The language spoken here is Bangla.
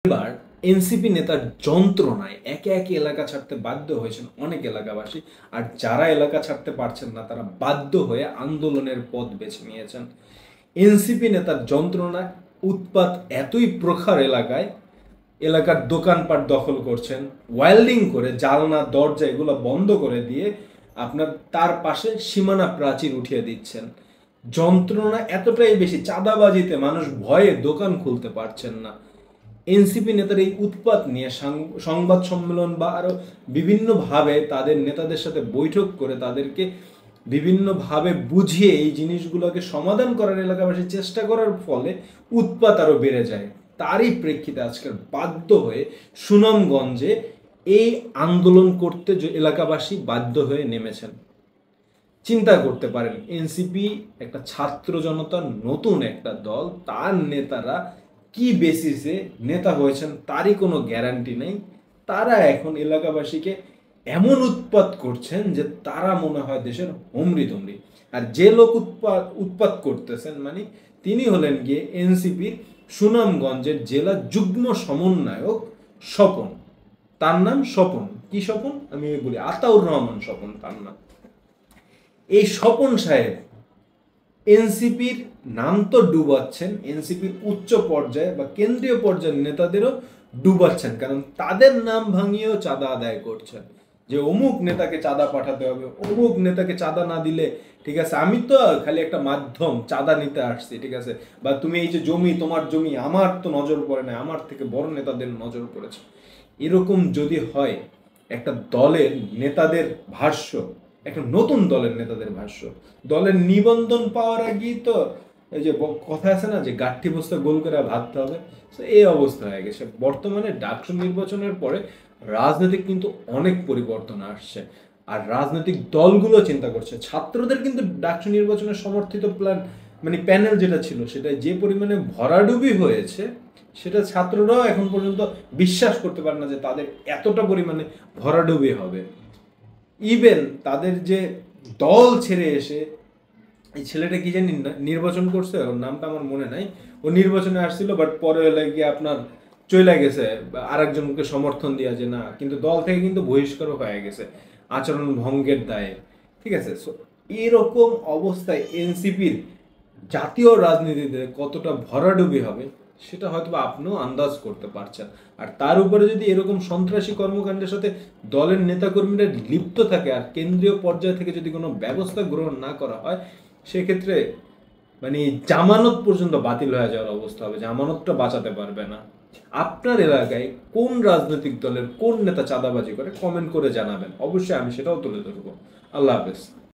এবার এনসিপি নেতার যন্ত্রণায় একে একে এলাকা ছাড়তে বাধ্য হয়েছেন অনেক এলাকাবাসী। আর যারা এলাকা ছাড়তে পারছেন না তারা বাধ্য হয়ে আন্দোলনের পথ বেছে নিয়েছেন। এনসিপি নেতার যন্ত্রণা উৎপাত এতই প্রখর এলাকার দোকানপাট দখল করছেন, ওয়েল্ডিং করে জানলা দরজা এগুলো বন্ধ করে দিয়ে আপনার তার পাশে সীমানা প্রাচীর উঠিয়ে দিচ্ছেন। যন্ত্রণা এতটাই বেশি, চাঁদাবাজিতে মানুষ ভয়ে দোকান খুলতে পারছেন না। এনসিপি নেতার এই উৎপাত নিয়ে সংবাদ সম্মেলন বা আরো বিভিন্নভাবে তাদের নেতাদের সাথে বৈঠক করে তাদেরকে বিভিন্নভাবে বুঝিয়ে এই জিনিসগুলোকে সমাধান করার এলাকাবাসী চেষ্টা করার ফলে উৎপাত আরো বেড়ে যায়। তারই প্রেক্ষিতে আজকের বাধ্য হয়ে সুনামগঞ্জে এই আন্দোলন করতে এলাকাবাসী বাধ্য হয়ে নেমেছেন। চিন্তা করতে পারেন, এনসিপি একটা ছাত্র জনতার নতুন একটা দল, তার নেতারা কি বেসিসে নেতা হয়েছেন তারই কোনো গ্যারান্টি নেই। তারা এখন এলাকাবাসীকে এমন উৎপাত করছেন যে তারা মনে হয় দেশের হুমড়ি তুমড়ি। আর যে লোক উৎপাত করতেছেন মানে তিনি হলেন গিয়ে এনসিপির সুনামগঞ্জের জেলা যুগ্ম সমন্বয়ক স্বপন। তার নাম স্বপন। কি স্বপন? আমি বলি আতাউর রহমান স্বপন তার নাম। এই স্বপন সাহেব এনসিপির নাম তো ডুবাচ্ছেন, এনসিপির উচ্চ পর্যায়ে বা কেন্দ্রীয় পর্যায়ের নেতাদেরও ডুবাচ্ছেন, কারণ তাদের নাম ভাঙিয়েও চাঁদা আদায় করছেন যে অমুক নেতাকে চাঁদা পাঠাতে হবে, অমুক নেতাকে চাঁদা না দিলে ঠিক আছে, আমি তো খালি একটা মাধ্যম, চাঁদা নিতে আসছি, ঠিক আছে, বা তুমি এই যে জমি, তোমার জমি, আমার তো নজর পড়ে না, আমার থেকে বড় নেতাদের নজর পড়েছে। এরকম যদি হয়, একটা দলের নেতাদের ভাষ্য, একটা নতুন দলের নেতাদের ভাষ্য, দলের নিবন্ধন পাওয়ার আগেই তো এই যে কথা আছে না যে গাঠি বস্তা গোল করে ভাবতে হবে, এই অবস্থা হয়ে গেছে। বর্তমানে ডাকসু নির্বাচনের পরে রাজনৈতিক কিন্তু অনেক পরিবর্তন আসছে, আর রাজনৈতিক দলগুলো চিন্তা করছে। ছাত্রদের কিন্তু ডাকসু নির্বাচনের সমর্থিত প্যানেল যেটা ছিল সেটা যে পরিমাণে ভরাডুবি হয়েছে, সেটা ছাত্ররাও এখন পর্যন্ত বিশ্বাস করতে পারে না যে তাদের এতটা পরিমাণে ভরাডুবি হবে। ইভেন তাদের যে দল ছেড়ে এসে এই ছেলেটা কি জানি নির্বাচন করছে, ওর নামটা আমার মনে নাই, ও নির্বাচনে আসছিল, বাট পরে গিয়ে আপনার চলে গেছে আরেকজনকে সমর্থন দেওয়া যে না, কিন্তু দল থেকে কিন্তু বহিষ্কারও হয়ে গেছে আচরণ ভঙ্গের দায়ে, ঠিক আছে। সো এরকম অবস্থায় এনসিপির জাতীয় রাজনীতিতে কতটা ভরাডুবি হবে সেটা হয়তো আপনিও আন্দাজ করতে পারছেন। আর তার উপরে যদি এরকম সন্ত্রাসী কর্মকাণ্ডের সাথে দলের নেতাকর্মীরা লিপ্ত থাকে আর কেন্দ্রীয় পর্যায় থেকে যদি কোনো ব্যবস্থা গ্রহণ না করা হয়, সেক্ষেত্রে জামানত পর্যন্ত বাতিল হয়ে যাওয়ার অবস্থা হবে, জামানতটা বাঁচাতে পারবে না। আপনার এলাকায় কোন রাজনৈতিক দলের কোন নেতা চাঁদাবাজি করে কমেন্ট করে জানাবেন, অবশ্যই আমি সেটাও তুলে ধরবো। আল্লাহ হাফেজ।